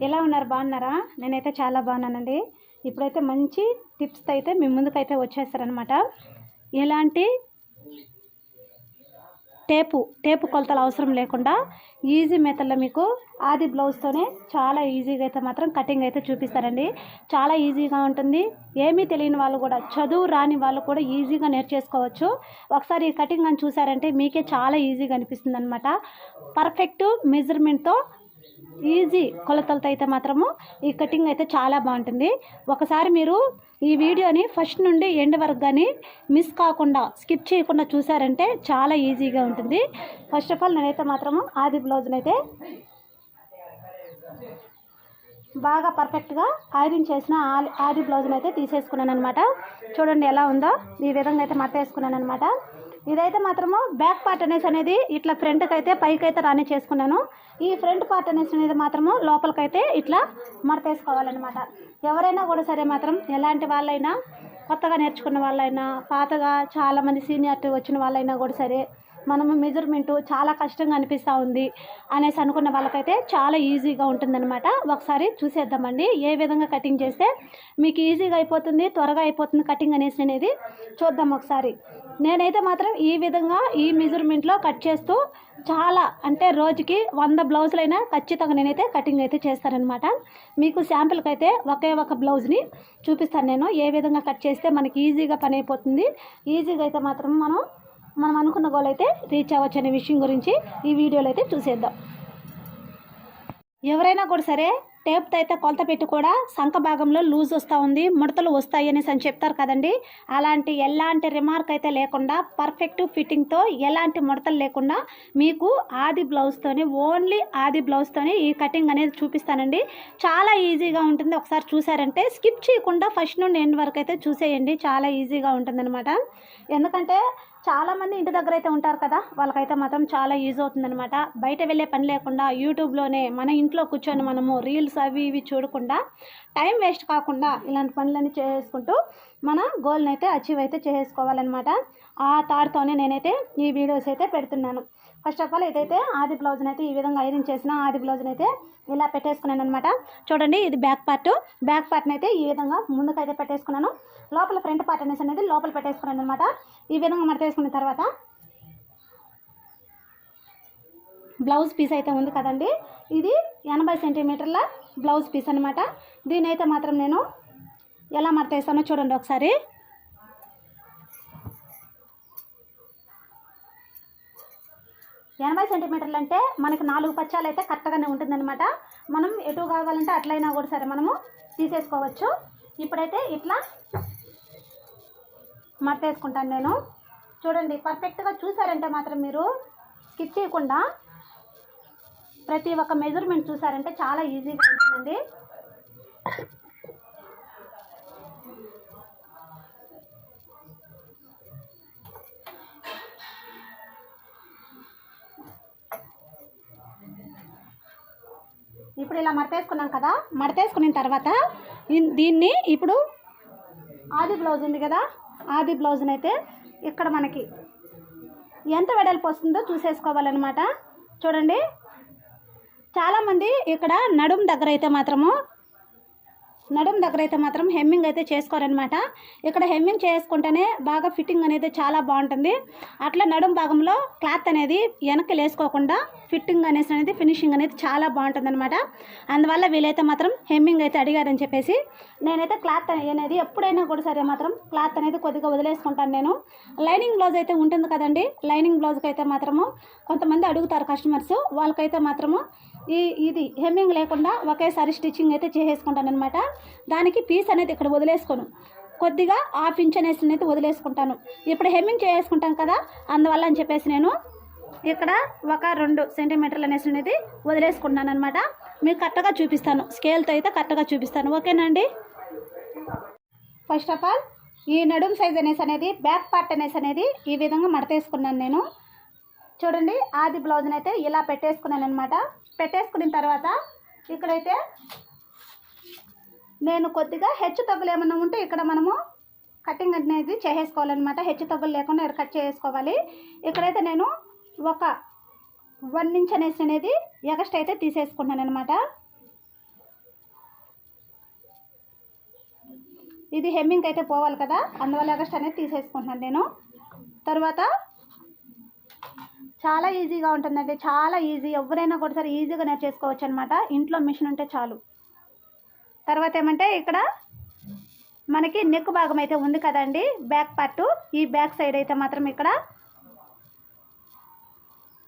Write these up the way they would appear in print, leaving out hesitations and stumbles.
ఎలా ఉన్నారు? బాగున్నారా? నేనైతే చాలా బాగున్నానండి. ఇప్పుడైతే మంచి టిప్స్ అయితే మీ ముందుకైతే వచ్చేస్తారనమాట. ఎలాంటి టేపు కొలతలు అవసరం లేకుండా ఈజీ మెథడ్లో మీకు ఆది బ్లౌజ్తోనే చాలా ఈజీగా అయితే మాత్రం కటింగ్ అయితే చూపిస్తారండి. చాలా ఈజీగా ఉంటుంది. ఏమీ తెలియని వాళ్ళు కూడా, చదువు రాని వాళ్ళు కూడా ఈజీగా నేర్చేసుకోవచ్చు. ఒకసారి ఈ కటింగ్ అని చూసారంటే మీకే చాలా ఈజీగా అనిపిస్తుంది అనమాట. పర్ఫెక్ట్ మెజర్మెంట్తో ఈజీ కొలతలతో అయితే మాత్రము ఈ కటింగ్ అయితే చాలా బాగుంటుంది. ఒకసారి మీరు ఈ వీడియోని ఫస్ట్ నుండి ఎండ్ వరకు కానీ మిస్ కాకుండా, స్కిప్ చేయకుండా చూసారంటే చాలా ఈజీగా ఉంటుంది. ఫస్ట్ ఆఫ్ ఆల్ నేనైతే మాత్రము ఆది బ్లౌజ్ని అయితే బాగా పర్ఫెక్ట్గా ఐరన్ చేసిన ఆది బ్లౌజ్ని అయితే తీసేసుకున్నాను అనమాట. చూడండి ఎలా ఉందో. ఈ విధంగా అయితే మడత వేసుకున్నాను అనమాట. ఇదైతే మాత్రము బ్యాక్ పార్ట్ అనేది ఇట్లా ఫ్రంట్కి అయితే పైకి అయితే రాని చేసుకున్నాను. ఈ ఫ్రంట్ పార్ట్ అనేది మాత్రము లోపలికైతే ఇట్లా మడత వేసుకోవాలన్నమాట. ఎవరైనా కూడా సరే మాత్రం, ఎలాంటి వాళ్ళైనా, కొత్తగా నేర్చుకున్న వాళ్ళైనా, పాతగా చాలామంది సీనియారిటీ వచ్చిన వాళ్ళైనా కూడా సరే, మనము మెజర్మెంటు చాలా కష్టంగా అనిపిస్తూ ఉంది అనేసి అనుకున్న వాళ్ళకైతే చాలా ఈజీగా ఉంటుందన్నమాట. ఒకసారి చూసేద్దామండి ఏ విధంగా కటింగ్ చేస్తే మీకు ఈజీగా అయిపోతుంది, త్వరగా అయిపోతుంది కటింగ్ అనేది చూద్దాం ఒకసారి. నేనైతే మాత్రం ఈ విధంగా ఈ మెజర్మెంట్లో కట్ చేస్తూ చాలా, అంటే రోజుకి 100 బ్లౌజులైనా ఖచ్చితంగా నేనైతే కటింగ్ అయితే చేస్తానన్నమాట. మీకు శాంపుల్కి అయితే ఒకే ఒక బ్లౌజ్ని చూపిస్తాను నేను, ఏ విధంగా కట్ చేస్తే మనకి ఈజీగా పని అయిపోతుంది. ఈజీగా అయితే మాత్రం మనం అనుకున్న గోల్ అయితే రీచ్ అవ్వచ్చు అనే విషయం గురించి ఈ వీడియోలో అయితే చూసేద్దాం. ఎవరైనా కూడా సరే టేప్తో అయితే కొలత పెట్టి కూడా సంఖ భాగంలో లూజ్ వస్తూ ఉంది, ముడతలు వస్తాయి అనేసి అని చెప్తారు కదండి. ఎలాంటి రిమార్క్ అయితే లేకుండా పర్ఫెక్ట్ ఫిట్టింగ్తో, ఎలాంటి ముడతలు లేకుండా మీకు ఆది బ్లౌజ్తోనే, ఓన్లీ ఆది బ్లౌజ్తోనే ఈ కటింగ్ అనేది చూపిస్తానండి. చాలా ఈజీగా ఉంటుంది. ఒకసారి చూసారంటే స్కిప్ చేయకుండా ఫస్ట్ నుండి ఎండ్ వరకు అయితే చూసేయండి. చాలా ఈజీగా ఉంటుందన్నమాట. ఎందుకంటే చాలామంది ఇంటి దగ్గర అయితే ఉంటారు కదా, వాళ్ళకైతే మాత్రం చాలా ఈజీ అవుతుందన్నమాట. బయట వెళ్ళే పని లేకుండా యూట్యూబ్లోనే మన ఇంట్లో కూర్చొని మనము రీల్స్ అవి ఇవి చూడకుండా, టైం వేస్ట్ కాకుండా ఇలాంటి పనులన్నీ చేసుకుంటూ మన గోల్ని అయితే అచీవ్ అయితే చేసుకోవాలన్నమాట. ఆ థాట్తోనే నేనైతే ఈ వీడియోస్ అయితే పెడుతున్నాను. ఫస్ట్ ఆఫ్ ఆల్ ఇదైతే ఆది బ్లౌజ్ని అయితే ఈ విధంగా ఐరన్ చేసిన ఆది బ్లౌజ్ని అయితే ఇలా పెట్టేసుకున్నాను అనమాట. చూడండి, ఇది బ్యాక్ పార్ట్ని అయితే ఈ విధంగా ముందుకైతే పెట్టేసుకున్నాను. లోపల ఫ్రంట్ పార్ట్ అనేది లోపల పెట్టేసుకున్నాను అనమాట. ఈ విధంగా మడతేసుకున్న తర్వాత బ్లౌజ్ పీస్ అయితే ఉంది కదండి, ఇది 80 సెంటీమీటర్ల బ్లౌజ్ పీస్ అనమాట. దీని అయితే మాత్రం నేను ఎలా మడతేస్తానో చూడండి ఒకసారి. ఎనభై సెంటీమీటర్లు అంటే మనకి 4 పచ్చాలు అయితే కరెక్ట్గానే ఉంటుందన్నమాట. మనం ఎటు కావాలంటే అట్లయినా కూడా సరే మనము తీసేసుకోవచ్చు. ఇప్పుడైతే ఇట్లా మడతేసుకుంటాను నేను. చూడండి, పర్ఫెక్ట్గా చూసారంటే మాత్రం మీరు స్కిప్ చేయకుండా ప్రతి ఒక్క మెజర్మెంట్ చూసారంటే చాలా ఈజీగా ఉంటుందండి. ఇప్పుడు ఇలా మడతేసుకున్నాం కదా, మడతేసుకున్న తర్వాత దీన్ని ఇప్పుడు ఆది బ్లౌజ్ ఉంది కదా, ఆది బ్లౌజ్ని అయితే ఇక్కడ మనకి ఎంత వెడల్పు వస్తుందో చూసేసుకోవాలన్నమాట. చూడండి, చాలామంది ఇక్కడ నడుం దగ్గర అయితే మాత్రం హెమ్మింగ్ అయితే చేసుకోరనమాట. ఇక్కడ హెమ్మింగ్ చేసుకుంటేనే బాగా ఫిట్టింగ్ అనేది చాలా బాగుంటుంది. అట్లా నడుం భాగంలో క్లాత్ అనేది వెనక్కి లేసుకోకుండా ఫిట్టింగ్ అనేది ఫినిషింగ్ అనేది చాలా బాగుంటుంది అనమాట. అందువల్ల వీలైతే మాత్రం హెమ్మింగ్ అయితే అడిగారని చెప్పేసి నేనైతే క్లాత్ అనేది ఎప్పుడైనా కూడా సరే మాత్రం క్లాత్ అనేది కొద్దిగా వదిలేసుకుంటాను నేను. లైనింగ్ బ్లౌజ్ అయితే ఉంటుంది కదండి, లైనింగ్ బ్లౌజ్కి అయితే మాత్రము కొంతమంది అడుగుతారు కస్టమర్స్, వాళ్ళకైతే మాత్రము ఇది హెమ్మింగ్ లేకుండా ఒకేసారి స్టిచ్చింగ్ అయితే చేసేసుకుంటాను అనమాట. దానికి పీస్ అనేది ఇక్కడ వదిలేసుకోను, కొద్దిగా 1/2 ఇంచ్ అనేది వదిలేసుకుంటాను. ఇప్పుడు హెమ్మింగ్ చేసుకుంటాం కదా, అందువల్ల అని చెప్పేసి నేను ఇక్కడ ఒక 2 సెంటీమీటర్లు అనేది వదిలేసుకుంటాను అనమాట. మీకు కరెక్ట్గా చూపిస్తాను, స్కేల్తో అయితే కరెక్ట్గా చూపిస్తాను. ఓకేనా అండి? ఫస్ట్ ఆఫ్ ఆల్ ఈ నడుం సైజ్ అనేది బ్యాక్ పార్ట్ అనేది ఈ విధంగా మడతేసుకున్నాను నేను. చూడండి, ఆది బ్లౌజ్ని అయితే ఇలా పెట్టేసుకున్నాను అనమాట. పెట్టేసుకున్న తర్వాత ఇక్కడైతే నేను కొద్దిగా హెచ్చు తగ్గులు ఏమన్నా ఉంటే ఇక్కడ మనము కటింగ్ అనేది చేసేసుకోవాలన్నమాట. హెచ్చు తగ్గులు లేకుండా ఇక్కడ కట్ చేసుకోవాలి. ఇక్కడైతే నేను ఒక 1 ఇంచ్ అనేది ఎగస్ట్ అయితే తీసేసుకుంటాను అనమాట. ఇది హెమ్మింగ్ అయితే పోవాలి కదా, అందువల్ల ఎగస్ట్ అనేది తీసేసుకుంటున్నాను నేను. తర్వాత చాలా ఈజీగా ఉంటుందండి, చాలా ఈజీ, ఎవరైనా కూడా సరే ఈజీగా నేర్చేసుకోవచ్చు అనమాట, ఇంట్లో మిషన్ ఉంటే చాలు. తర్వాత ఏమంటే ఇక్కడ మనకి నెక్ భాగం అయితే ఉంది కదండి, బ్యాక్ పార్ట్, ఈ బ్యాక్ సైడ్ అయితే మాత్రం ఇక్కడ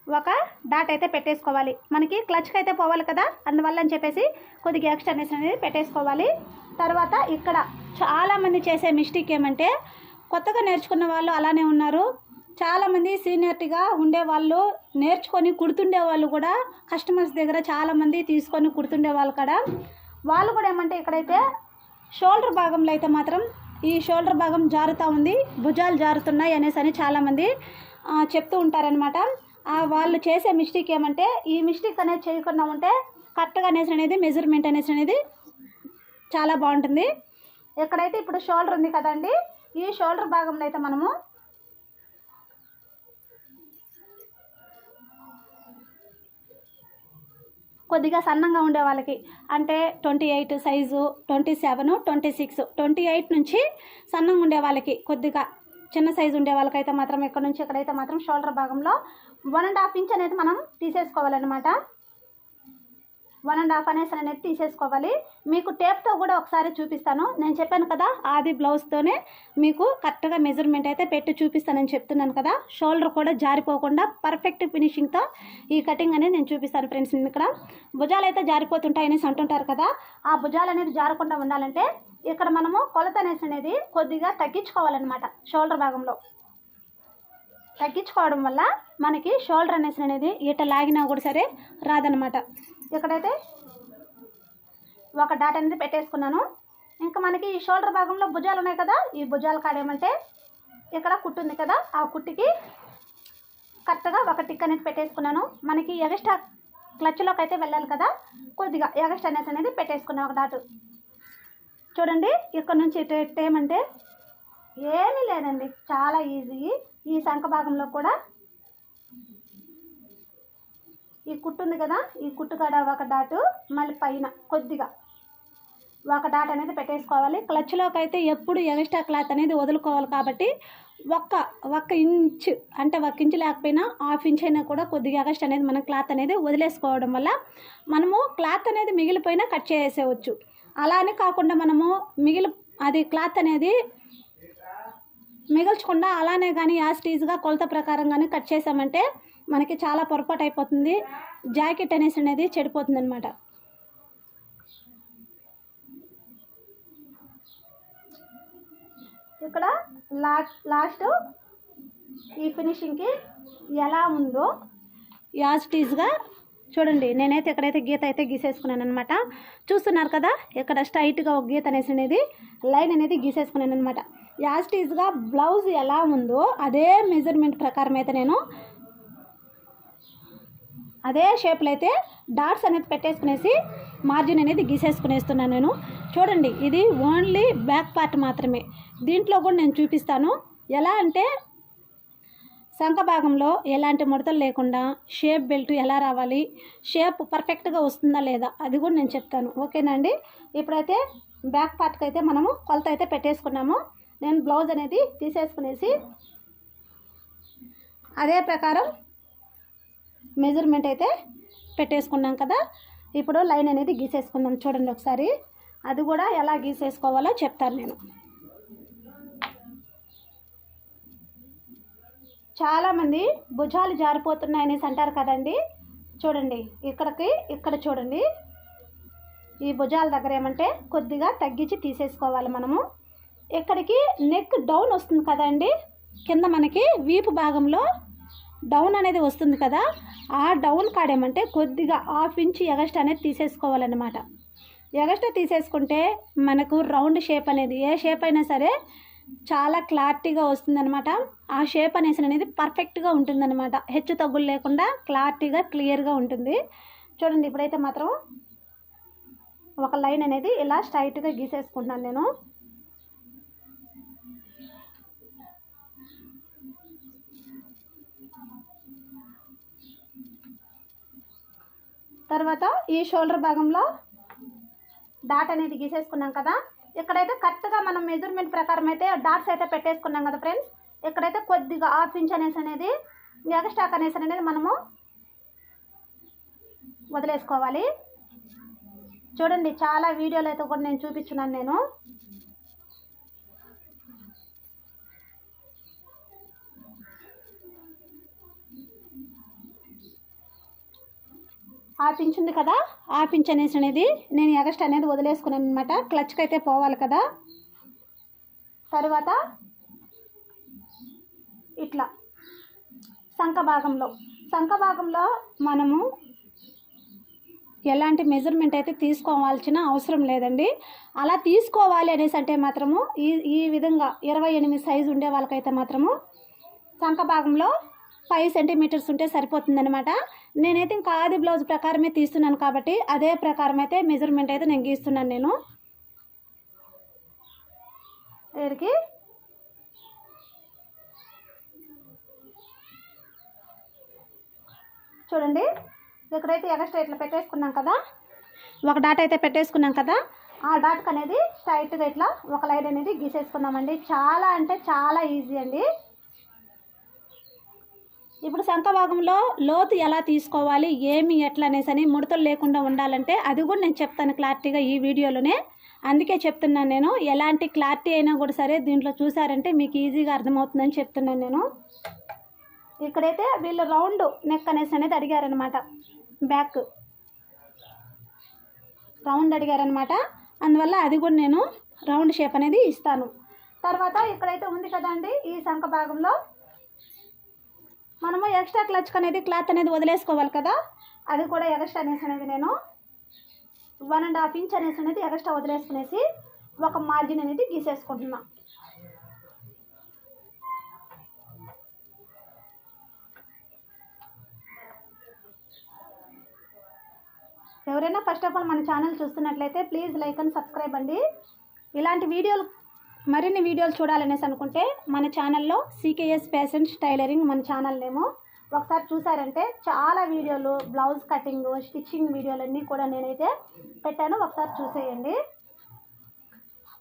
ఒక డాట్ అయితే పెట్టేసుకోవాలి. మనకి క్లచ్కి అయితే పోవాలి కదా, అందువల్ల అని చెప్పేసి కొద్దిగా ఎక్స్ట్రా అనేది పెట్టేసుకోవాలి. తర్వాత ఇక్కడ చాలామంది చేసే మిస్టేక్ ఏమంటే, కొత్తగా నేర్చుకున్న వాళ్ళు అలానే ఉన్నారు, చాలామంది సీనియర్టీగా ఉండేవాళ్ళు నేర్చుకొని కుడుతుండే వాళ్ళు కూడా కస్టమర్స్ దగ్గర చాలామంది తీసుకొని కుడుతుండే వాళ్ళు కూడా వాళ్ళు కూడా ఏమంటే ఇక్కడైతే షోల్డర్ భాగంలో అయితే మాత్రం ఈ షోల్డర్ భాగం జారుతూ ఉంది, భుజాలు జారుతున్నాయి అనేసి అని చాలామంది చెప్తూ ఉంటారనమాట. వాళ్ళు చేసే మిస్టేక్ ఏమంటే, ఈ మిస్టేక్ అనేది చేయకుండా ఉంటే కరెక్ట్గా అనేది మెజర్మెంట్ అనేది చాలా బాగుంటుంది. ఎక్కడైతే ఇప్పుడు షోల్డర్ ఉంది కదండి, ఈ షోల్డర్ భాగంలో అయితే మనము కొద్దిగా సన్నంగా ఉండే వాళ్ళకి అంటే 28 సైజు, 27, 26, 28 నుంచి సన్నంగా ఉండే వాళ్ళకి, కొద్దిగా చిన్న సైజు ఉండే వాళ్ళకైతే మాత్రం ఇక్కడ నుంచి ఇక్కడైతే మాత్రం షోల్డర్ భాగంలో 1.5 ఇంచ్ అనేది మనం తీసేసుకోవాలన్నమాట. 1.5 అనేది తీసేసుకోవాలి. మీకు టేప్తో కూడా ఒకసారి చూపిస్తాను, నేను చెప్పాను కదా ఆది బ్లౌజ్తోనే మీకు కరెక్ట్గా మెజర్మెంట్ అయితే పెట్టి చూపిస్తానని చెప్తున్నాను కదా. షోల్డర్ కూడా జారిపోకుండా పర్ఫెక్ట్ ఫినిషింగ్తో ఈ కటింగ్ అనేది నేను చూపిస్తాను ఫ్రెండ్స్. ఇక్కడ భుజాలు అయితే జారిపోతుంటాయి అనేసి అంటుంటారు కదా, ఆ భుజాలు అనేది జారకుండా ఉండాలంటే ఇక్కడ మనము కొలత అనేది కొద్దిగా తగ్గించుకోవాలన్నమాట. షోల్డర్ భాగంలో తగ్గించుకోవడం వల్ల మనకి షోల్డర్ అనేది ఇట లాగినా కూడా సరే రాదనమాట. ఇక్కడైతే ఒక డాట్ అనేది పెట్టేసుకున్నాను. ఇంకా మనకి ఈ షోల్డర్ భాగంలో భుజాలు ఉన్నాయి కదా, ఈ భుజాలు కాడేమంటే ఇక్కడ కుట్టు ఉంది కదా, ఆ కుట్టుకి కరెక్ట్గా ఒక టిక్ అనేది పెట్టేసుకున్నాను. మనకి ఎగస్ట్రా క్లచ్లోకి అయితే వెళ్ళాలి కదా, కొద్దిగా ఎగస్ట్రా అనేది పెట్టేసుకున్నాను ఒక డాటు. చూడండి ఇక్కడ నుంచి ఇటు ఏమంటే ఏమీ లేదండి, చాలా ఈజీ. ఈ శంఖ భాగంలో కూడా ఈ కుట్టు ఉంది కదా, ఈ కుట్టు కాడ ఒక డాటు, మళ్ళీ పైన కొద్దిగా ఒక డాట్ అనేది పెట్టేసుకోవాలి. క్లచ్లోకి అయితే ఎప్పుడు ఎక్స్ట్రా క్లాత్ అనేది వదులుకోవాలి కాబట్టి ఒక్క ఇంచ్ అంటే 1 ఇంచ్ లేకపోయినా 1/2 ఇంచ్ అయినా కూడా కొద్దిగా ఎక్స్ట్రా అనేది మనం క్లాత్ అనేది వదిలేసుకోవడం వల్ల మనము క్లాత్ అనేది మిగిలిపోయినా కట్ చేసేయవచ్చు. అలా అని కాకుండా మనము అది క్లాత్ అనేది మిగల్చకుండా అలానే కానీ యాస్టీజ్గా కొలత ప్రకారం కానీ కట్ చేసామంటే మనకి చాలా పొరపాటు అయిపోతుంది, జాకెట్ అనేది చెడిపోతుంది అనమాట. ఇక్కడ లాస్ట్ ఈ ఫినిషింగ్కి ఎలా ఉందో యాస్టీజ్గా చూడండి. నేనైతే ఇక్కడైతే గీత అయితే గీసేసుకున్నాను అనమాట. చూస్తున్నారు కదా, ఇక్కడ స్ట్రైట్గా ఒక గీత అనేది లైన్ అనేది గీసేసుకున్నాను అనమాట. యాస్టీజ్గా బ్లౌజ్ ఎలా ఉందో అదే మెజర్మెంట్ ప్రకారం అయితే నేను అదే షేప్లో అయితే డాట్స్ అనేది పెట్టేసుకునేసి మార్జిన్ అనేది గీసేసుకునేస్తున్నాను నేను. చూడండి ఇది ఓన్లీ బ్యాక్ పార్ట్ మాత్రమే, దీంట్లో కూడా నేను చూపిస్తాను ఎలా అంటే శంఖ భాగంలో ఎలాంటి ముడతలు లేకుండా షేప్ బెల్ట్ ఎలా రావాలి, షేప్ పర్ఫెక్ట్గా వస్తుందా లేదా అది కూడా నేను చెప్తాను. ఓకేనా అండి. ఇప్పుడైతే బ్యాక్ పార్ట్కి అయితే మనము కొలత అయితే పెట్టేసుకున్నాము. నేను బ్లౌజ్ అనేది తీసేసుకునేసి అదే ప్రకారం మెజర్మెంట్ అయితే పెట్టేసుకున్నాం కదా. ఇప్పుడు లైన్ అనేది గీసేసుకుందాం. చూడండి ఒకసారి, అది కూడా ఎలా గీసేసుకోవాలో చెప్తాను నేను. చాలామంది భుజాలు జారిపోతున్నాయి అనేసి అంటారు కదండి. చూడండి ఇక్కడ చూడండి, ఈ భుజాల దగ్గర ఏమంటే కొద్దిగా తగ్గించి తీసేసుకోవాలి మనము. ఇక్కడికి నెక్ డౌన్ వస్తుంది కదండి, కింద మనకి వీపు భాగంలో డౌన్ అనేది వస్తుంది కదా, ఆ డౌన్ కాడేమంటే కొద్దిగా 1/2 ఇంచ్ ఎగస్ట్రా అనేది తీసేసుకోవాలన్నమాట. ఎగస్ట్రా తీసేసుకుంటే మనకు రౌండ్ షేప్ అనేది ఏ షేప్ అయినా సరే చాలా క్లారిటీగా వస్తుందన్నమాట. ఆ షేప్ అనేది పర్ఫెక్ట్గా ఉంటుందన్నమాట, హెచ్చు తగ్గులు లేకుండా క్లారిటీగా క్లియర్గా ఉంటుంది. చూడండి ఇప్పుడైతే మాత్రం ఒక లైన్ అనేది ఇలా స్ట్రైట్గా గీసేసుకుంటున్నాను నేను. తర్వాత ఈ షోల్డర్ భాగంలో డాట్ అనేది గీసేసుకున్నాం కదా, ఇక్కడైతే కరెక్ట్గా మనం మెజర్మెంట్ ప్రకారం అయితే డాట్స్ అయితే పెట్టేసుకున్నాం కదా ఫ్రెండ్స్. ఇక్కడైతే కొద్దిగా ½ ఇంచ్ అనేది ఎక్స్ట్రా అనేది మనము వదిలేసుకోవాలి. చూడండి, చాలా వీడియోలు అయితే కూడా నేను చూపించున్నాను. నేను ½ ఇంచ్ ఉంది కదా, ½ ఇంచ్ అనేది నేను ఎక్స్ట్రా అనేది వదిలేసుకున్నాను అనమాట. క్లచ్కి అయితే పోవాలి కదా. తర్వాత ఇట్లా సంఖ భాగంలో మనము ఎలాంటి మెజర్మెంట్ అయితే తీసుకోవాల్సిన అవసరం లేదండి. అలా తీసుకోవాలి అనేసి అంటే మాత్రము ఈ విధంగా 28 సైజు ఉండే వాళ్ళకైతే మాత్రము సంఖ భాగంలో 5 సెంటీమీటర్స్ ఉంటే సరిపోతుందనమాట. నేనైతే ఇంకా ఆది బ్లౌజ్ ప్రకారమే తీస్తున్నాను కాబట్టి అదే ప్రకారం అయితే మెజర్మెంట్ అయితే నేను గీస్తున్నాను. నేను వీరికి చూడండి, ఇక్కడైతే ఎక్స్ట్రా ఇట్లా పెట్టేసుకున్నాం కదా, ఒక డాట్ అయితే పెట్టేసుకున్నాం కదా. ఆ డాట్కి అనేది స్ట్రైట్గా ఇట్లా ఒక లైన్ అనేది గీసేసుకున్నామండి. చాలా అంటే చాలా ఈజీ అండి. ఇప్పుడు శంఖ భాగంలో లోతు ఎలా తీసుకోవాలి, ఏమి ఎట్లా అనేసి ముడతలు లేకుండా ఉండాలంటే అది కూడా నేను చెప్తాను క్లారిటీగా ఈ వీడియోలోనే. అందుకే చెప్తున్నాను నేను. ఎలాంటి క్లారిటీ అయినా కూడా సరే దీంట్లో చూసారంటే మీకు ఈజీగా అర్థమవుతుందని చెప్తున్నాను నేను. ఇక్కడైతే వీళ్ళు రౌండ్ నెక్ అనేది అడిగారనమాట. Back round అడిగారనమాట. అందువల్ల అది కూడా నేను రౌండ్ షేప్ అనేది ఇస్తాను. తర్వాత ఇక్కడైతే ఉంది కదండి, ఈ శంఖ భాగంలో మనము ఎక్స్ట్రా క్లచ్ అనేది క్లాత్ అనేది వదిలేసుకోవాలి కదా. అది కూడా ఎక్స్ట్రా అనేది నేను 1.5 ఇంచ్ అనేది ఎక్స్ట్రా వదిలేసుకునేసి ఒక మార్జిన్ అనేది గీసేసుకుంటున్నా. ఎవరైనా ఫస్ట్ ఆఫ్ ఆల్ మన ఛానల్ చూస్తున్నట్లయితే ప్లీజ్ లైక్ అండ్ సబ్స్క్రైబ్ అండి. ఇలాంటి వీడియోలు మరిన్ని వీడియోలు చూడాలనేసి అనుకుంటే మన ఛానల్లో CKS ఫ్యాషన్స్ టైలరింగ్ మన ఛానల్ నేమో ఒకసారి చూసారంటే చాలా వీడియోలు, బ్లౌజ్ కటింగ్, స్టిచ్చింగ్ వీడియోలన్నీ కూడా నేనైతే పెట్టాను. ఒకసారి చూసేయండి.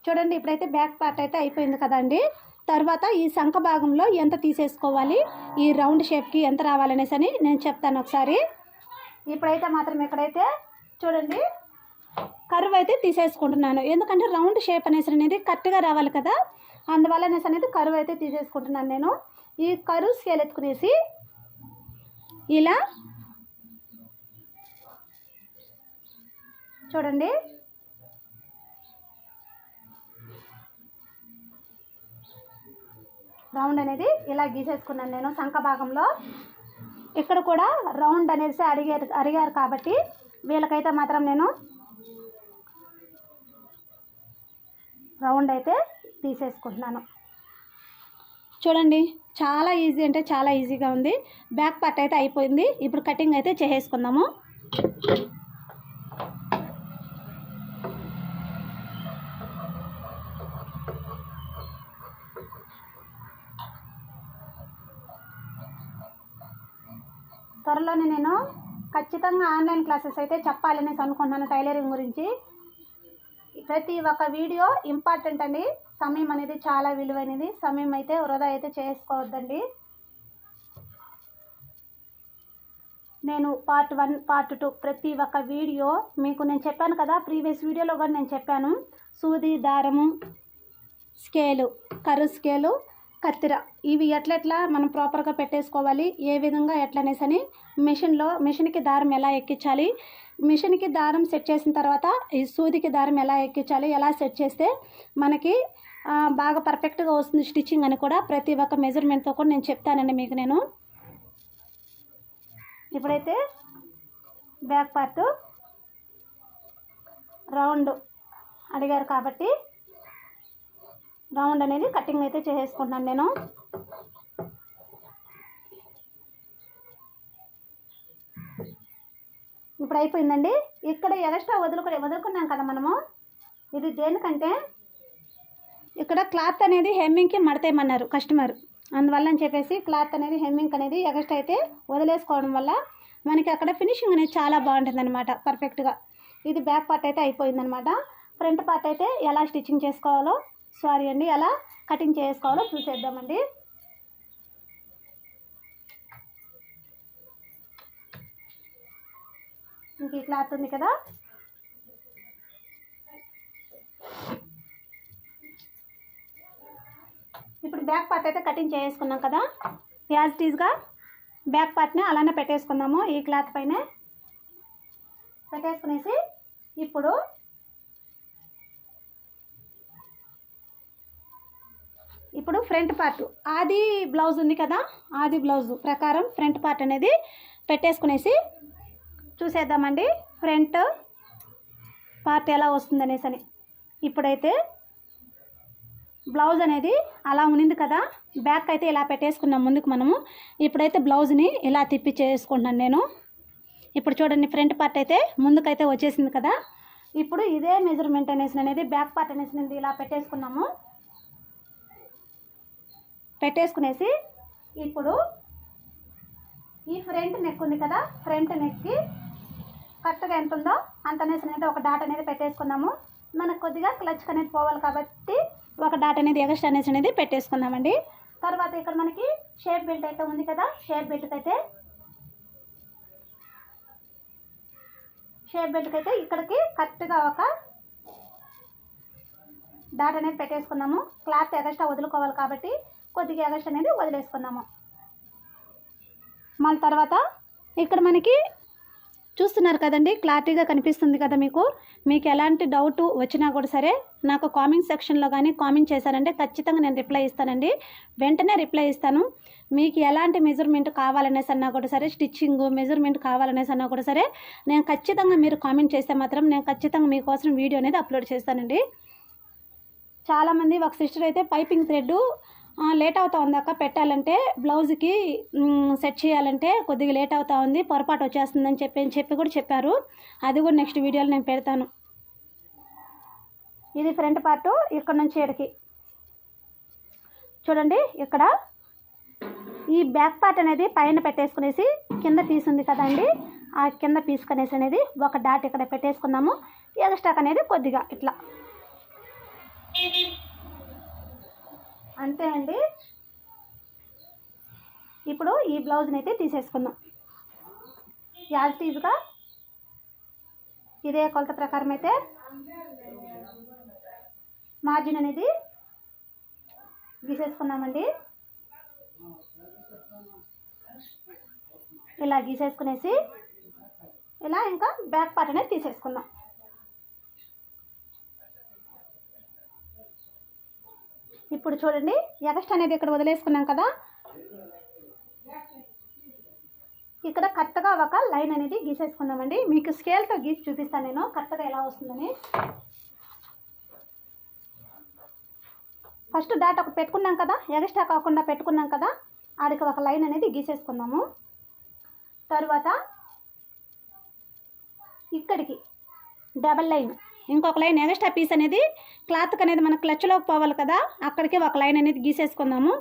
చూడండి, ఇప్పుడైతే బ్యాక్ పార్ట్ అయితే అయిపోయింది కదండి. తర్వాత ఈ శంఖ భాగంలో ఎంత తీసేసుకోవాలి, ఈ రౌండ్ షేప్కి ఎంత రావాలనేసి అని నేను చెప్తాను ఒకసారి. ఇప్పుడైతే మాత్రం ఇక్కడైతే చూడండి కర్వ్ అయితే తీసేసుకుంటున్నాను. ఎందుకంటే రౌండ్ షేప్ అనేది కరెక్ట్గా రావాలి కదా. అందువల్ల అనేది కర్వ్ అయితే తీసేసుకుంటున్నాను నేను. ఈ కర్వ్ స్కేల్ ఎత్తుకునేసి ఇలా చూడండి, రౌండ్ అనేది ఇలా గీసేసుకున్నాను నేను శంఖ భాగంలో. ఇక్కడ కూడా రౌండ్ అనేసి అడిగారు కాబట్టి వీళ్ళకైతే మాత్రం నేను రౌండ్ అయితే తీసేసుకుంటున్నాను. చూడండి, చాలా ఈజీ అంటే చాలా ఈజీగా ఉంది. బ్యాక్ పార్ట్ అయితే అయిపోయింది. ఇప్పుడు కటింగ్ అయితే చేసేసుకుందాము. త్వరలోనే నేను ఖచ్చితంగా ఆన్లైన్ క్లాసెస్ అయితే చెప్పాలనేసి అనుకుంటున్నాను టైలరింగ్ గురించి. ప్రతి ఒక్క వీడియో ఇంపార్టెంట్ అండి. సమయం అనేది చాలా విలువైనది. సమయం అయితే వృధా అయితే చేసుకోవద్దండి. నేను పార్ట్ 1, పార్ట్ 2 ప్రతి ఒక్క వీడియో మీకు నేను చెప్పాను కదా, ప్రీవియస్ వీడియోలో కూడా నేను చెప్పాను. సూది, దారము, స్కేలు, కర్వ్ స్కేలు, కత్తిర, ఇవి ఎట్లా మనం ప్రాపర్గా పెట్టేసుకోవాలి, ఏ విధంగా ఎట్లనేసి అని మిషన్కి దారం ఎలా ఎక్కించాలి, మిషన్కి దారం సెట్ చేసిన తర్వాత ఈ సూదికి దారం ఎలా ఎక్కించాలి, ఎలా సెట్ చేస్తే మనకి బాగా పర్ఫెక్ట్గా వస్తుంది స్టిచ్చింగ్ అని కూడా ప్రతి ఒక్క మెజర్మెంట్తో కూడా నేను చెప్తానండి మీకు. నేను ఇప్పుడైతే బ్యాక్ పార్ట్ రౌండ్ అడిగారు కాబట్టి రౌండ్ అనేది కటింగ్ అయితే చేసేసుకుంటున్నాను నేను. ఇప్పుడు అయిపోయిందండి. ఇక్కడ ఎక్స్ట్రా వదులుకున్నాం కదా మనము. ఇది దేనికంటే ఇక్కడ క్లాత్ అనేది హెమ్మింగ్కి మడతేయమన్నారు కస్టమర్. అందువల్ల అని చెప్పేసి క్లాత్ అనేది హెమ్మింగ్ అనేది ఎక్స్ట్రా అయితే వదిలేసుకోవడం వల్ల మనకి అక్కడ ఫినిషింగ్ అనేది చాలా బాగుంటుంది అనమాట పర్ఫెక్ట్గా. ఇది బ్యాక్ పార్ట్ అయితే అయిపోయిందనమాట. ఫ్రంట్ పార్ట్ అయితే ఎలా స్టిచ్చింగ్ చేసుకోవాలో ఎలా కటింగ్ చేసుకోవాలో చూసేద్దామండి. ఇంక ఈ క్లాత్ ఉంది కదా, ఇప్పుడు బ్యాక్ పార్ట్ అయితే కటింగ్ చేసుకున్నాం కదా, యాజ్ ఇట్ ఈజ్గా బ్యాక్ పార్ట్ని అలానే పెట్టేసుకుందాము. ఈ క్లాత్ పైన పెట్టేసుకునేసి ఇప్పుడు ఫ్రంట్ పార్ట్ ఆది బ్లౌజ్ ఉంది కదా, ఆది బ్లౌజ్ ప్రకారం ఫ్రంట్ పార్ట్ అనేది పెట్టేసుకునేసి చూసేద్దామండి ఫ్రంట్ పార్ట్ ఎలా వస్తుందనేసి అని. ఇప్పుడైతే బ్లౌజ్ అనేది అలా ఉన్నింది కదా, బ్యాక్ అయితే ఇలా పెట్టేసుకున్నాం ముందుకు మనము. ఇప్పుడైతే బ్లౌజ్ని ఇలా తిప్పి చేసుకుంటున్నాను నేను. ఇప్పుడు చూడండి ఫ్రంట్ పార్ట్ అయితే ముందుకైతే వచ్చేసింది కదా. ఇప్పుడు ఇదే మెజర్మెంట్ అనేది బ్యాక్ పార్ట్ అనేసి ఇలా పెట్టేసుకున్నాము. పెట్టేసుకునేసి ఇప్పుడు ఈ ఫ్రంట్ నెక్ ఉంది కదా, ఫ్రంట్ నెక్కి కరెక్ట్గా ఎంత ఉందో అంత అనేసి ఒక డాట్ అనేది పెట్టేసుకున్నాము. మనకు కొద్దిగా క్లచ్ అనేది పోవాలి కాబట్టి ఒక డాట్ అనేది ఎగస్ట్రా అనేది పెట్టేసుకున్నామండి. తర్వాత ఇక్కడ మనకి షేప్ బెల్ట్ అయితే ఉంది కదా, షేప్ బెల్ట్కి అయితే ఇక్కడికి కరెక్ట్గా ఒక డాట్ అనేది పెట్టేసుకున్నాము. క్లాత్ ఎగస్ట్రా వదులుకోవాలి కాబట్టి కొద్దిగా ఎగస్ట్రా అనేది వదిలేసుకున్నాము. మళ్ళీ తర్వాత ఇక్కడ మనకి చూస్తున్నారు కదండి, క్లారిటీగా కనిపిస్తుంది కదా మీకు ఎలాంటి డౌట్ వచ్చినా కూడా సరే నాకు కామెంట్ సెక్షన్లో కానీ కామెంట్ చేశారంటే ఖచ్చితంగా నేను రిప్లై ఇస్తానండి. వెంటనే రిప్లై ఇస్తాను. మీకు ఎలాంటి మెజర్మెంట్ కావాలనేసి అన్నా కూడా సరే, స్టిచ్చింగ్ మెజర్మెంట్ కావాలనేసి అన్నా కూడా సరే, నేను ఖచ్చితంగా మీరు కామెంట్ చేస్తే మాత్రం నేను ఖచ్చితంగా మీకోసం వీడియో అనేది అప్లోడ్ చేస్తానండి. చాలామంది ఒక సిస్టర్ అయితే పైపింగ్ థ్రెడ్ లేట్ అవుతా ఉంది అక్క, పెట్టాలంటే బ్లౌజ్కి సెట్ చేయాలంటే కొద్దిగా లేట్ అవుతా ఉంది, పొరపాటు వచ్చేస్తుందని చెప్పి కూడా చెప్పారు. అది కూడా నెక్స్ట్ వీడియోలో నేను పెడతాను. ఇది ఫ్రంట్ పార్ట్ ఇక్కడ నుంచి ఇక్కడికి చూడండి. ఇక్కడ ఈ బ్యాక్ పార్ట్ అనేది పైన పెట్టేసుకునేసి కింద పీస్ ఉంది కదండి, ఆ కింద పీస్ కనేసి అనేది ఒక డాట్ ఇక్కడ పెట్టేసుకుందాము. ఎగస్ట్రా అనేది కొద్దిగా ఇట్లా అంతే అండి. ఇప్పుడు ఈ బ్లౌజ్ని అయితే తీసేసుకుందాం. యాజ్ ఇట్ ఈజ్గా ఇదే కొలత ప్రకారం అయితే మార్జిన్ అనేది గీసేసుకున్నామండి. ఇలా గీసేసుకునేసి ఇలా ఇంకా బ్యాక్ పార్ట్ అనేది తీసేసుకుందాం. ఇప్పుడు చూడండి ఎగస్ట్రా అనేది ఇక్కడ వదిలేసుకున్నాం కదా, ఇక్కడ కరెక్ట్గా ఒక లైన్ అనేది గీసేసుకున్నామండి. మీకు స్కేల్తో గీసి చూపిస్తాను నేను కరెక్ట్గా ఎలా వస్తుందని. ఫస్ట్ డాట్ ఒక పెట్టుకున్నాం కదా, ఎగస్ట్రా కాకుండా పెట్టుకున్నాం కదా, ఆడికి ఒక లైన్ అనేది గీసేసుకుందాము. తర్వాత ఇక్కడికి డబల్ లైన్, ఇంకొక లైన్ ఎగస్ట్రా పీస్ అనేది క్లాత్కి అనేది మన క్లచ్లోకి పోవాలి కదా, అక్కడికి ఒక లైన్ అనేది గీసేసుకుందాము.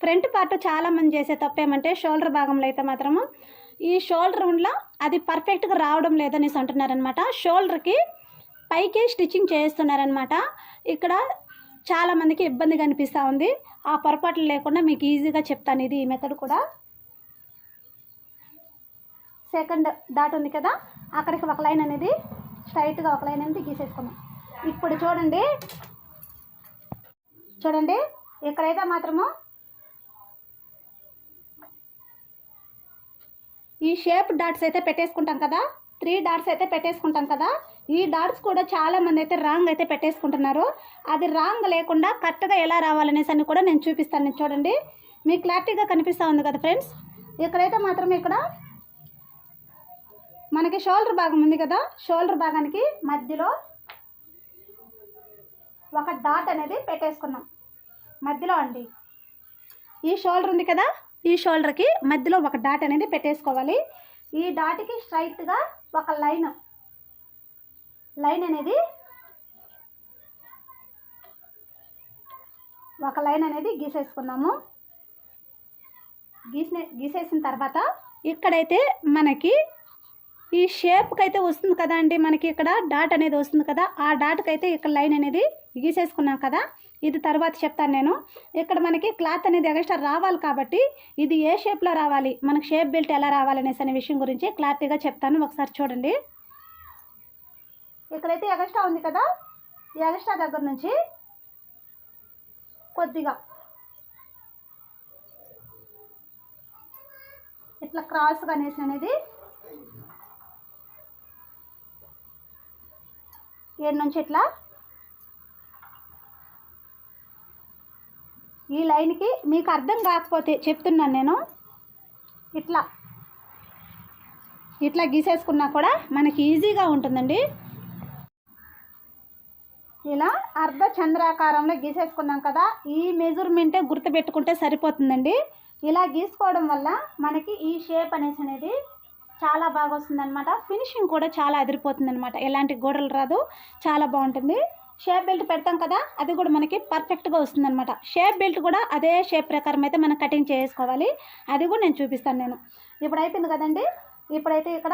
ఫ్రంట్ పార్ట్ చాలామంది చేసే తప్పేమంటే షోల్డర్ భాగంలో అయితే మాత్రము ఈ షోల్డర్ ఉండ్లా అది పర్ఫెక్ట్గా రావడం లేదనేసి అంటున్నారనమాట. షోల్డర్కి పైకి స్టిచ్చింగ్ చేస్తున్నారనమాట. ఇక్కడ చాలామందికి ఇబ్బందిగా అనిపిస్తూ ఉంది. ఆ పొరపాట్లు లేకుండా మీకు ఈజీగా చెప్తాను. ఇది ఈ మెథడ్ కూడా. సెకండ్ డాట్ ఉంది కదా, అక్కడికి ఒక లైన్ అనేది స్ట్రైట్గా ఒక లైన్ అనేది గీసేసుకున్నాం. ఇప్పుడు చూడండి ఇక్కడైతే మాత్రము ఈ షేప్ డాట్స్ అయితే పెట్టేసుకుంటాం కదా, 3 డాట్స్ అయితే పెట్టేసుకుంటాం కదా. ఈ డాట్స్ కూడా చాలామంది అయితే రాంగ్ అయితే పెట్టేసుకుంటున్నారు. అది రాంగ్ లేకుండా కరెక్ట్గా ఎలా రావాలనేసి అని కూడా నేను చూపిస్తాను. చూడండి మీకు క్లారిటీగా కనిపిస్తూ ఉంది కదా ఫ్రెండ్స్. ఇక్కడైతే మాత్రం ఇక్కడ మనకి షోల్డర్ భాగం ఉంది కదా, షోల్డర్ భాగానికి మధ్యలో ఒక డాట్ అనేది పెట్టేసుకున్నాం. మధ్యలో అండి ఈ షోల్డర్ ఉంది కదా, ఈ షోల్డర్కి మధ్యలో ఒక డాట్ అనేది పెట్టేసుకోవాలి. ఈ డాట్కి స్ట్రైట్గా ఒక లైన్ అనేది గీసేసుకున్నాము. గీసేసిన తర్వాత ఇక్కడైతే మనకి ఈ షేప్కి అయితే వస్తుంది కదా అండి, మనకి ఇక్కడ డాట్ అనేది వస్తుంది కదా, ఆ డాట్కి అయితే ఇక్కడ లైన్ అనేది గీసేసుకున్నాం కదా. ఇది తర్వాత చెప్తాను నేను. ఇక్కడ మనకి క్లాత్ అనేది ఎక్స్ట్రా రావాలి కాబట్టి ఇది ఏ షేప్లో రావాలి, మనకి షేప్ బెల్ట్ ఎలా రావాలనేసి అనే విషయం గురించి క్లారిటీగా చెప్తాను. ఒకసారి చూడండి. ఇక్కడైతే ఎక్స్ట్రా ఉంది కదా, ఈ ఎక్స్ట్రా దగ్గర నుంచి కొద్దిగా ఇట్లా క్రాస్గా అనేసి అనేది ఏడు నుంచి ఇట్లా ఈ లైన్కి మీకు అర్థం కాకపోతే చెప్తున్నాను నేను. ఇట్లా ఇట్లా గీసేసుకున్నా కూడా మనకి ఈజీగా ఉంటుందండి. ఇలా అర్ధ చంద్రాకారంలో గీసేసుకున్నాం కదా, ఈ మెజర్మెంటే గుర్తుపెట్టుకుంటే సరిపోతుందండి. ఇలా గీసుకోవడం వల్ల మనకి ఈ షేప్ అనేది చాలా బాగా వస్తుందన్నమాట. ఫినిషింగ్ కూడా చాలా అదిరిపోతుందన్నమాట. ఎలాంటి గోడలు రాదు, చాలా బాగుంటుంది. షేప్ బెల్ట్ పెడతాం కదా, అది కూడా మనకి పర్ఫెక్ట్గా వస్తుందన్నమాట. షేప్ బెల్ట్ కూడా అదే షేప్ ప్రకారం అయితే మనం కటింగ్ చేసుకోవాలి. అది కూడా నేను చూపిస్తాను నేను. ఇప్పుడు అయిపోయింది కదండి. ఇప్పుడైతే ఇక్కడ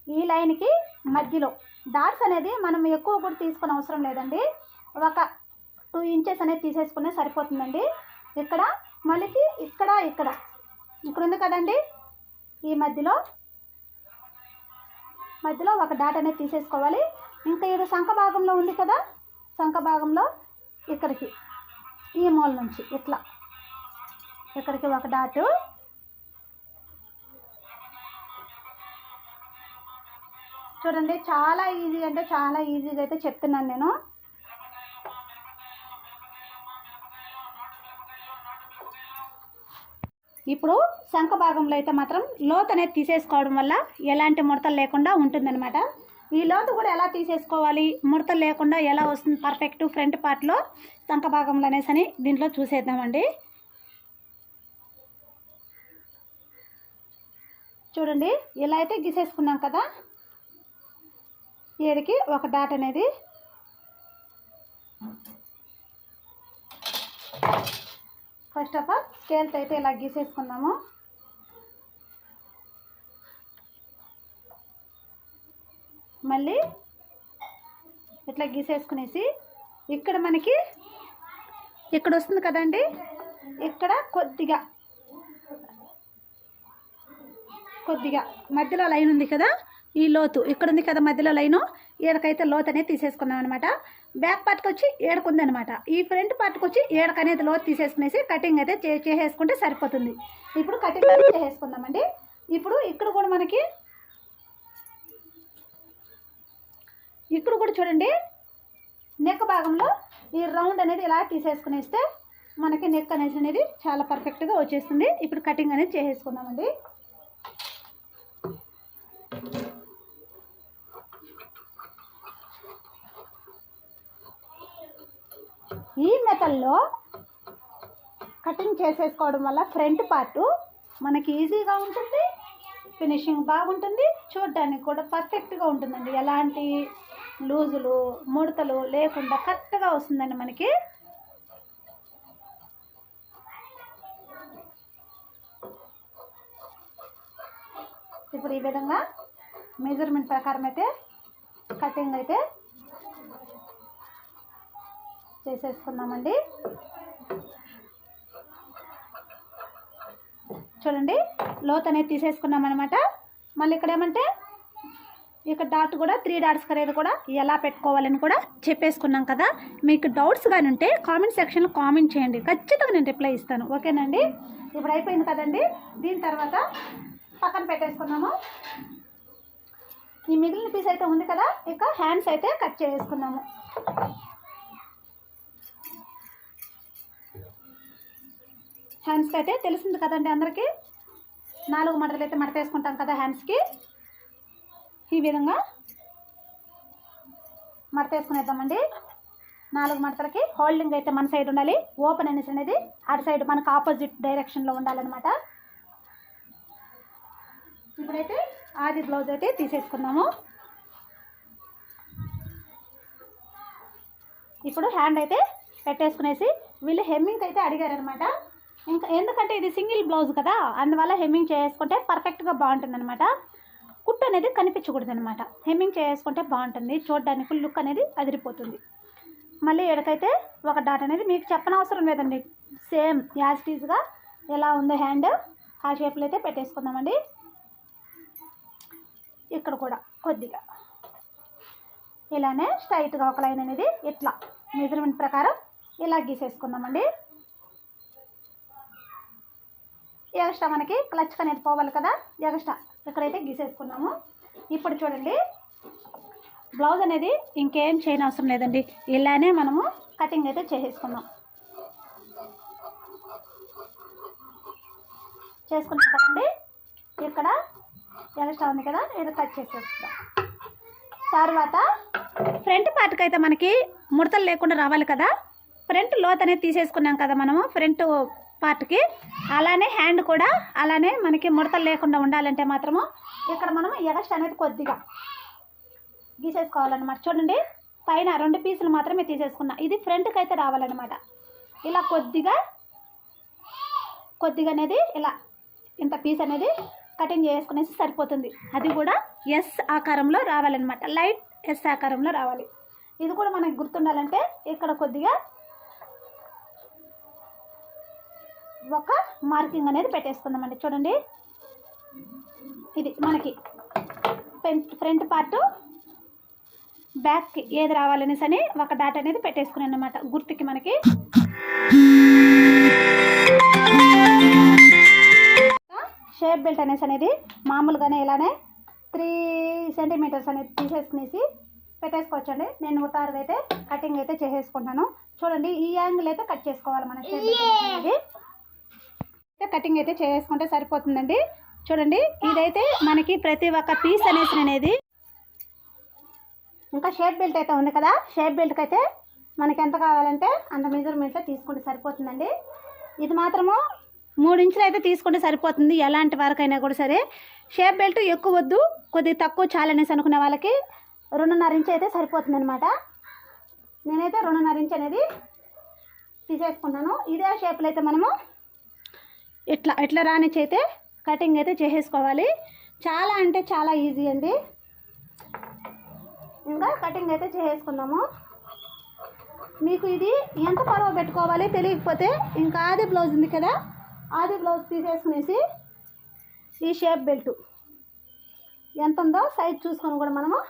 ఈ లైన్కి మధ్యలో డాట్స్ అనేది మనం ఎక్కువ కూడా తీసుకునే అవసరం లేదండి. ఒక 2 ఇంచెస్ అనేది తీసేసుకునే సరిపోతుందండి. ఇక్కడ మనకి ఇక్కడ ఉంది కదండి, ఈ మధ్యలో ఒక డాట్ అనేది తీసేసుకోవాలి. ఇంకా ఇది శంఖ భాగంలో ఉంది కదా, శంఖ భాగంలో ఇక్కడికి ఈ మూల నుంచి ఇట్లా ఇక్కడికి ఒక డాట్. చూడండి, చాలా ఈజీ అంటే చాలా ఈజీగా అయితే చెప్తున్నాను నేను. ఇప్పుడు శంఖ భాగంలో అయితే మాత్రం లోతు అనేది తీసేసుకోవడం వల్ల ఎలాంటి ముడతలు లేకుండా ఉంటుందన్నమాట. ఈ లోతు కూడా ఎలా తీసేసుకోవాలి, ముడతలు లేకుండా ఎలా వస్తుంది పర్ఫెక్ట్ ఫ్రంట్ పార్ట్లో శంఖ భాగంలో అనేసి దీంట్లో చూసేద్దామండి. చూడండి, ఇలా అయితే గీసేసుకున్నాం కదా, ఏడికి ఒక డాట్ అనేది ఫస్ట్ ఆఫ్ ఆల్ స్కేల్తో అయితే ఇలా గీసేసుకున్నాము. మళ్ళీ ఇట్లా గీసేసుకునేసి ఇక్కడ మనకి ఇక్కడ వస్తుంది కదండి, ఇక్కడ కొద్దిగా మధ్యలో లైన్ ఉంది కదా, ఈ లోతు ఇక్కడ ఉంది కదా మధ్యలో లైను, ఏడకైతే లోతు అనేది తీసేసుకున్నాం అనమాట. బ్యాక్ పార్ట్కి వచ్చి ఏడకుంది అనమాట. ఈ ఫ్రంట్ పార్ట్కి వచ్చి ఏడకనేది లోతు తీసేసుకునేసి కటింగ్ అయితే చేసేసుకుంటే సరిపోతుంది. ఇప్పుడు కటింగ్ అయితే చేసేసుకుందామండి. ఇప్పుడు ఇక్కడ కూడా మనకి ఇక్కడ కూడా చూడండి, నెక్ భాగంలో ఈ రౌండ్ అనేది ఇలా తీసేసుకునేస్తే మనకి నెక్ అనేది చాలా పర్ఫెక్ట్గా వచ్చేస్తుంది. ఇప్పుడు కటింగ్ అనేది చేసేసుకుందామండి. ఈ మెథడ్లో కటింగ్ చేసేసుకోవడం వల్ల ఫ్రంట్ పార్ట్ మనకి ఈజీగా ఉంటుంది, ఫినిషింగ్ బాగుంటుంది, చూడడానికి కూడా పర్ఫెక్ట్గా ఉంటుందండి. ఎలాంటి లూజులు ముడతలు లేకుండా కరెక్ట్గా వస్తుందండి మనకి. ఇప్పుడు ఈ విధంగా మెజర్మెంట్ ప్రకారం అయితే కటింగ్ అయితే చేసేసుకున్నామండి. చూడండి, లోత్ అనేది తీసేసుకున్నాం అనమాట. మళ్ళీ ఇక్కడ ఏమంటే ఇక్కడ డాట్ కూడా 3 డాట్స్ అనేది కూడా ఎలా పెట్టుకోవాలని కూడా చెప్పేసుకున్నాం కదా. మీకు డౌట్స్ కానీ ఉంటే కామెంట్ సెక్షన్లో కామెంట్ చేయండి, ఖచ్చితంగా నేను రిప్లై ఇస్తాను. ఓకేనండి. ఇప్పుడు అయిపోయింది కదండి. దీని తర్వాత పక్కన పెట్టేసుకున్నాము. ఈ మిగిలిన పీస్ అయితే ఉంది కదా, ఇక హ్యాండ్స్ అయితే కట్ చేసుకున్నాము. హ్యాండ్స్కి అయితే తెలిసింది కదండి అందరికీ, 4 మడతలు అయితే మడత వేసుకుంటాం కదా హ్యాండ్స్కి. ఈ విధంగా మడత వేసుకునేద్దామండి. 4 మడతలకి హోల్డింగ్ అయితే మన సైడ్ ఉండాలి, ఓపెన్ అనేది అటు సైడ్ మనకు ఆపోజిట్ డైరెక్షన్లో ఉండాలన్నమాట. ఇప్పుడైతే ఆది బ్లౌజ్ అయితే తీసేసుకున్నాము. ఇప్పుడు హ్యాండ్ అయితే పెట్టేసుకునేసి వీళ్ళు హెమ్మింగ్ అయితే అడిగారనమాట. ఇంకా ఎందుకంటే ఇది సింగిల్ బ్లౌజ్ కదా, అందువల్ల హెమ్మింగ్ చేసుకుంటే పర్ఫెక్ట్గా బాగుంటుంది అనమాట. కుట్టు అనేది కనిపించకూడదు అనమాట. హెమ్మింగ్ చేసుకుంటే బాగుంటుంది, చూడడానికి లుక్ అనేది అదిరిపోతుంది. మళ్ళీ ఎడకైతే ఒక డాట్ అనేది మీకు చెప్పనవసరం లేదండి, సేమ్ యాజ్ ఇట్ ఈజ్గా ఎలా ఉందో హ్యాండ్ ఆ షేప్లో అయితే పెట్టేసుకుందామండి. ఇక్కడ కూడా కొద్దిగా ఇలానే స్ట్రైట్గా ఒక లైన్ అనేది ఇట్లా మెజర్మెంట్ ప్రకారం ఇలా గీసేసుకుందామండి. ఎగస్ట్రా మనకి క్లచ్ అనేది పోవాలి కదా, ఎగస్ట్రా ఇక్కడైతే గీసేసుకున్నాము. ఇప్పుడు చూడండి, బ్లౌజ్ అనేది ఇంకేం చేయని అవసరం లేదండి, ఇలానే మనము కటింగ్ అయితే చేసేసుకున్నాం. చేసుకున్నాం కదండి. ఇక్కడ ఎగస్ట్రా ఉంది కదా, ఇది కట్ చేసేస్తాం. తర్వాత ఫ్రంట్ పార్ట్కి అయితే మనకి ముడతలు లేకుండా రావాలి కదా, ఫ్రంట్ లోత్ అనేది తీసేసుకున్నాం కదా మనము ఫ్రంట్ పార్ట్కి. అలానే హ్యాండ్ కూడా అలానే మనకి ముడతలు లేకుండా ఉండాలంటే మాత్రము ఇక్కడ మనం ఎగస్ట్రా అనేది కొద్దిగా గీసేసుకోవాలన్నమాట. చూడండి, పైన 2 పీసులు మాత్రమే తీసేసుకున్నా, ఇది ఫ్రంట్కి అయితే రావాలన్నమాట. ఇలా కొద్దిగా అనేది ఇలా ఇంత పీస్ అనేది కటింగ్ చేసుకునేసి సరిపోతుంది. అది కూడా ఎస్ ఆకారంలో రావాలన్నమాట, లైట్ ఎస్ ఆకారంలో రావాలి. ఇది కూడా మనకి గుర్తుండాలంటే ఇక్కడ కొద్దిగా ఒక మార్కింగ్ అనేది పెట్టేసుకుందామండి. చూడండి, ఇది మనకి ఫ్రంట్ పార్ట్ బ్యాక్ ఏది రావాలనేసి అని ఒక డాట్ అనేది పెట్టేసుకున్నాను అన్నమాట, గుర్తుకి మనకి. షేప్ బెల్ట్ అనేది మామూలుగానే ఇలానే 3 సెంటీమీటర్స్ అనేది తీసేసుకునేసి పెట్టేసుకోవచ్చండి. నేను 106 అయితే కటింగ్ అయితే చేసేసుకుంటాను. చూడండి, ఈ యాంగిల్ అయితే కట్ చేసుకోవాలి మన షేప్ బెల్ట్ అనేది. కటింగ్ అయితే చేసుకుంటే సరిపోతుందండి. చూడండి, ఇదైతే మనకి ప్రతి ఒక్క పీస్ అనేది ఇంకా షేప్ బెల్ట్ అయితే ఉంది కదా, షేప్ బెల్ట్కి అయితే మనకి ఎంత కావాలంటే అంత మెజర్మెంట్లో తీసుకుంటే సరిపోతుందండి. ఇది మాత్రము 3 ఇంచులు అయితే తీసుకుంటే సరిపోతుంది, ఎలాంటి వరకైనా కూడా సరే. షేప్ బెల్ట్ ఎక్కువ వద్దు, కొద్దిగా తక్కువ చాలనేసి అనుకునే వాళ్ళకి 2.5 ఇంచు అయితే సరిపోతుంది అనమాట. నేనైతే 2.5 ఇంచు అనేది తీసేసుకున్నాను. ఇదే షేప్లో అయితే మనము ఇట్లా రానిచ్చి అయితే కటింగ్ అయితే చేసేసుకోవాలి. చాలా అంటే చాలా ఈజీ అండి. ఇంకా కటింగ్ అయితే చేసేసుకుందాము. మీకు ఇది ఎంత పొడవు పెట్టుకోవాలి తెలియకపోతే ఇంకా ఆది బ్లౌజ్ ఉంది కదా, ఆది బ్లౌజ్ తీసేసుకునేసి ఈ షేప్ బెల్ట్ ఎంత ఉందో సైజ్ చూసుకొని కూడా మనము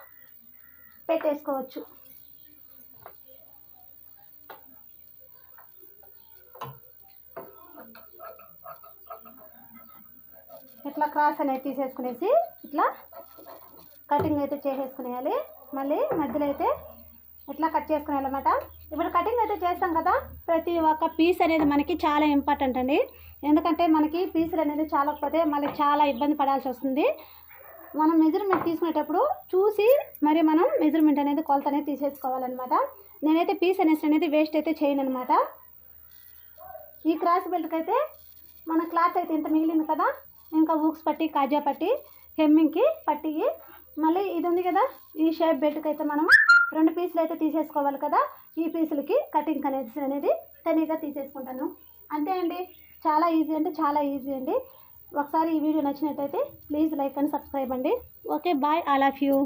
పెట్టేసుకోవచ్చు. ఇట్లా క్రాస్ అనేది తీసేసుకునేసి ఇట్లా కటింగ్ అయితే చేసేసుకునేయాలి. మళ్ళీ మధ్యలో అయితే ఇట్లా కట్ చేసుకునేయాలన్నమాట. ఇప్పుడు కటింగ్ అయితే చేస్తాం కదా, ప్రతి ఒక్క పీస్ అనేది మనకి చాలా ఇంపార్టెంట్ అండి. ఎందుకంటే మనకి పీసులు అనేది చాలకపోతే మళ్ళీ చాలా ఇబ్బంది పడాల్సి వస్తుంది. మనం మెజర్మెంట్ తీసుకునేటప్పుడు చూసి మరి మనం మెజర్మెంట్ అనేది కొలత అనేది తీసేసుకోవాలన్నమాట. నేనైతే పీస్ అనేది వేస్ట్ అయితే చేయను అనమాట. ఈ క్రాస్ బెల్ట్కి అయితే మన క్లాత్ అయితే ఇంత మిగిలింది కదా, ఇంకా ఊక్స్ పట్టి, కాజా పట్టి, హెమ్మింగ్కి పట్టి, మళ్ళీ ఇది ఉంది కదా ఈ షేప్ బెల్ట్కి అయితే మనం 2 పీసులు అయితే తీసేసుకోవాలి కదా. ఈ పీసులకి కటింగ్ అనేది తనీగా తీసేసుకుంటాను. అంతే అండి, చాలా ఈజీ అంటే చాలా ఈజీ అండి. ఒకసారి ఈ వీడియో నచ్చినట్టయితే ప్లీజ్ లైక్ అండ్ సబ్స్క్రైబ్ అండి. Okay, bye, I love you.